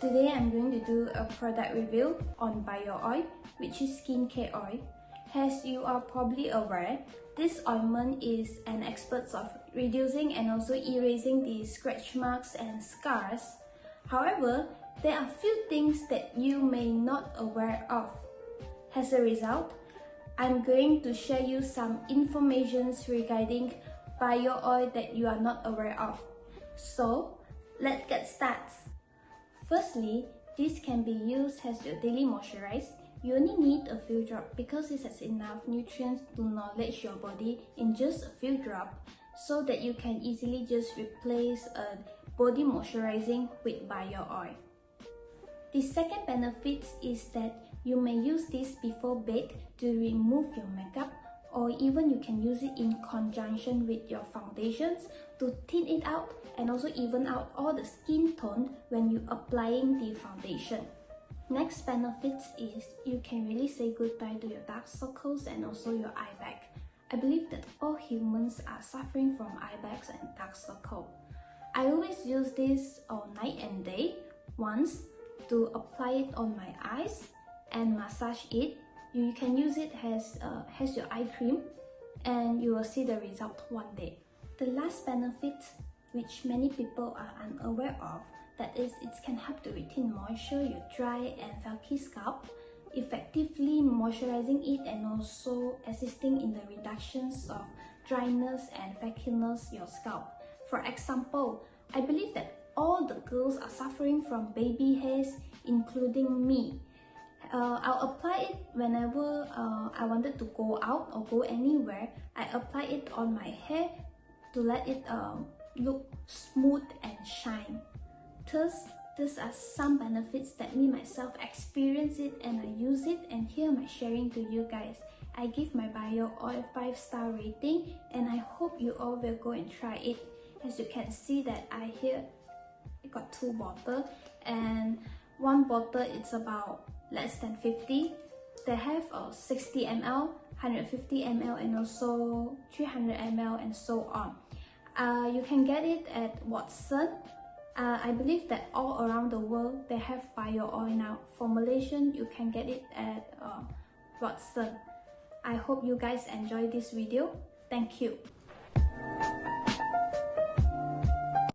Today I'm going to do a product review on bio oil, which is skincare oil. As you are probably aware, this ointment is an expert of reducing and also erasing the scratch marks and scars. However, there are few things that you may not aware of. As a result, I'm going to share you some information regarding bio oil that you are not aware of. So, let's get started. Firstly, this can be used as your daily moisturizer. You only need a few drops because it has enough nutrients to nourish your body in just a few drops, so that you can easily just replace a body moisturizing with bio oil. The second benefit is that you may use this before bed to remove your makeup, or even you can use it in conjunction with your foundations to thin it out and also even out all the skin tone when you applying the foundation. Next benefit is you can really say goodbye to your dark circles and also your eye bag. I believe that all humans are suffering from eye bags and dark circle. I always use this all night and day, once to apply it on my eyes and massage it. You can use it as your eye cream and you will see the result one day. The last benefit, which many people are unaware of, that is, it can help to retain moisture your dry and flaky scalp, effectively moisturizing it and also assisting in the reductions of dryness and flakiness your scalp. For example, I believe that all the girls are suffering from baby hairs, including me. I'll apply it whenever I wanted to go out or go anywhere. I apply it on my hair to let it look smooth and shine. Thus, these are some benefits that me myself experience it and I use it, and here my sharing to you guys. I give my bio oil 5-star rating and I hope you all will go and try it. As you can see that I got 2 bottles, and one bottle it's about less than 50. They have 60 ml, 150 ml and also 300 ml and so on. You can get it at WOAN. I believe that all around the world they have bio oil now. For Malaysian, you can get it at WOAN. I hope you guys enjoy this video. Thank you.